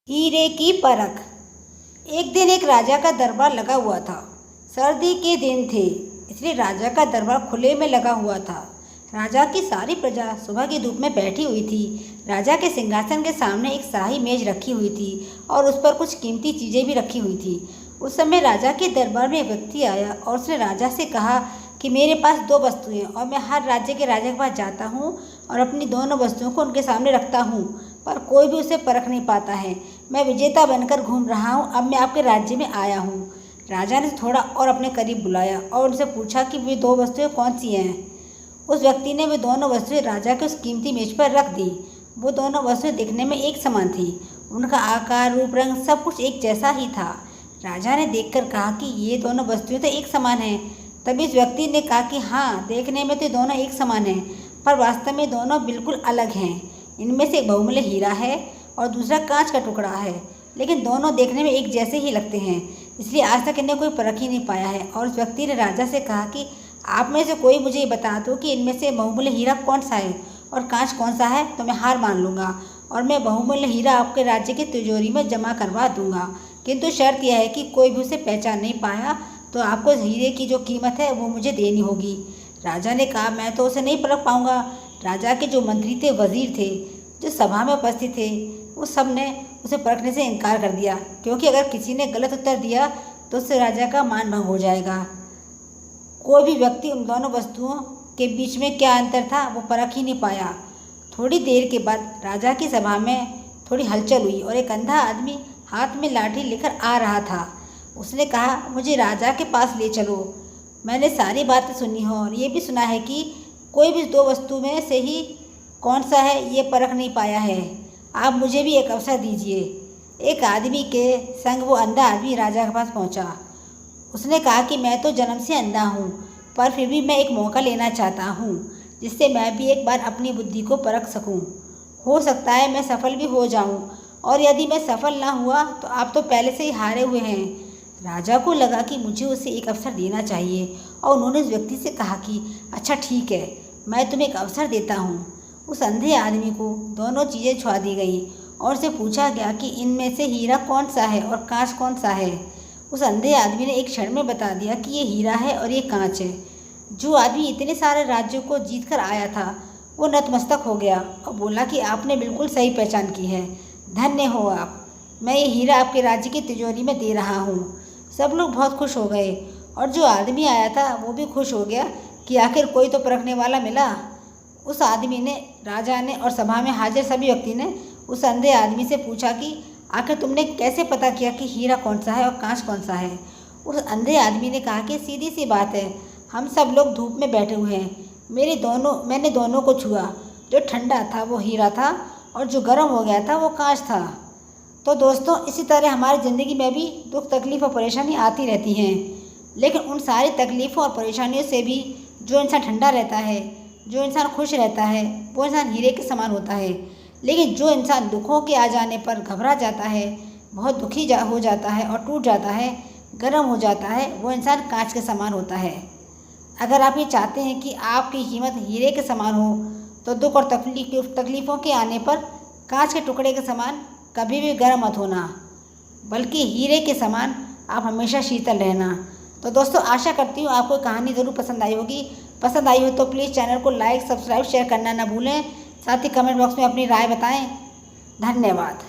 हीरे की परख। एक दिन एक राजा का दरबार लगा हुआ था। सर्दी के दिन थे, इसलिए राजा का दरबार खुले में लगा हुआ था। राजा की सारी प्रजा सुबह की धूप में बैठी हुई थी। राजा के सिंहासन के सामने एक शाही मेज रखी हुई थी और उस पर कुछ कीमती चीज़ें भी रखी हुई थी। उस समय राजा के दरबार में एक व्यक्ति आया और उसने राजा से कहा कि मेरे पास दो वस्तुएं हैं और मैं हर राज्य के राजा के पास जाता हूँ और अपनी दोनों वस्तुओं को उनके सामने रखता हूँ, पर कोई भी उसे परख नहीं पाता है। मैं विजेता बनकर घूम रहा हूँ, अब मैं आपके राज्य में आया हूँ। राजा ने थोड़ा और अपने करीब बुलाया और उनसे पूछा कि वे दो वस्तुएं कौन सी हैं। उस व्यक्ति ने वे दोनों वस्तुएं राजा के उस कीमती मेज पर रख दी। वो दोनों वस्तुएं दिखने में एक समान थी, उनका आकार, रूप, रंग सब कुछ एक जैसा ही था। राजा ने देखकर कहा कि ये दोनों वस्तुएं तो एक समान हैं। तभी उस व्यक्ति ने कहा कि हाँ, देखने में तो दोनों एक समान हैं, पर वास्तव में दोनों बिल्कुल अलग हैं। इनमें से एक बहुमूल्य हीरा है और दूसरा कांच का टुकड़ा है, लेकिन दोनों देखने में एक जैसे ही लगते हैं, इसलिए आज तक इन्हें कोई परख ही नहीं पाया है। और उस व्यक्ति ने राजा से कहा कि आप में से कोई मुझे ये बता दो कि इनमें से बहुमूल्य हीरा कौन सा है और कांच कौन सा है, तो मैं हार मान लूँगा और मैं बहुमूल्य हीरा आपके राज्य की तिजोरी में जमा करवा दूँगा। किंतु शर्त यह है कि कोई भी उसे पहचान नहीं पाया तो आपको हीरे की जो कीमत है वो मुझे देनी होगी। राजा ने कहा, मैं तो उसे नहीं परख पाऊँगा। राजा के जो मंत्री थे, वजीर थे, जो सभा में उपस्थित थे, वो सब ने उसे परखने से इनकार कर दिया, क्योंकि अगर किसी ने गलत उत्तर दिया तो उससे राजा का मान भंग हो जाएगा। कोई भी व्यक्ति उन दोनों वस्तुओं के बीच में क्या अंतर था वो परख ही नहीं पाया। थोड़ी देर के बाद राजा की सभा में थोड़ी हलचल हुई और एक अंधा आदमी हाथ में लाठी लेकर आ रहा था। उसने कहा, मुझे राजा के पास ले चलो। मैंने सारी बातें सुनी हो और ये भी सुना है कि कोई भी दो वस्तु में से ही कौन सा है ये परख नहीं पाया है। आप मुझे भी एक अवसर दीजिए। एक आदमी के संग वो अंधा आदमी राजा के पास पहुंचा। उसने कहा कि मैं तो जन्म से अंधा हूँ, पर फिर भी मैं एक मौका लेना चाहता हूँ, जिससे मैं भी एक बार अपनी बुद्धि को परख सकूँ। हो सकता है मैं सफल भी हो जाऊँ, और यदि मैं सफल ना हुआ तो आप तो पहले से ही हारे हुए हैं। राजा को लगा कि मुझे उसे एक अवसर देना चाहिए और उन्होंने उस व्यक्ति से कहा कि अच्छा ठीक है, मैं तुम्हें एक अवसर देता हूँ। उस अंधे आदमी को दोनों चीज़ें छुआ दी गई और उसे पूछा गया कि इनमें से हीरा कौन सा है और कांच कौन सा है। उस अंधे आदमी ने एक क्षण में बता दिया कि ये हीरा है और ये कांच है। जो आदमी इतने सारे राज्यों को जीत कर आया था वो नतमस्तक हो गया और बोला कि आपने बिल्कुल सही पहचान की है, धन्य हो आप। मैं ये हीरा आपके राज्य की तिजोरी में दे रहा हूँ। सब लोग बहुत खुश हो गए और जो आदमी आया था वो भी खुश हो गया कि आखिर कोई तो परखने वाला मिला। उस आदमी ने, राजा ने और सभा में हाजिर सभी व्यक्ति ने उस अंधे आदमी से पूछा कि आखिर तुमने कैसे पता किया कि हीरा कौन सा है और कांच कौन सा है। उस अंधे आदमी ने कहा कि सीधी सी बात है, हम सब लोग धूप में बैठे हुए हैं, मैंने दोनों को छुआ। जो ठंडा था वो हीरा था और जो गर्म हो गया था वो कांच था। तो दोस्तों, इसी तरह हमारी ज़िंदगी में भी दुख, तकलीफ़ और परेशानी आती रहती हैं, लेकिन उन सारी तकलीफ़ों और परेशानियों से भी जो इंसान ठंडा रहता है, जो इंसान खुश रहता है, वो इंसान हीरे के समान होता है। लेकिन जो इंसान दुखों के आ जाने पर घबरा जाता है, बहुत दुखी हो जाता है और टूट जाता है, गर्म हो जाता है, वो इंसान कांच के समान होता है। अगर आप ये चाहते हैं कि आपकी कीमत हीरे के समान हो, तो दुख और तकलीफ़ों के आने पर कांच के टुकड़े के समान कभी भी गर्म मत होना, बल्कि हीरे के समान आप हमेशा शीतल रहना। तो दोस्तों, आशा करती हूँ आपको कहानी ज़रूर पसंद आई होगी। पसंद आई हो तो प्लीज़ चैनल को लाइक, सब्सक्राइब, शेयर करना ना भूलें। साथ ही कमेंट बॉक्स में अपनी राय बताएं। धन्यवाद।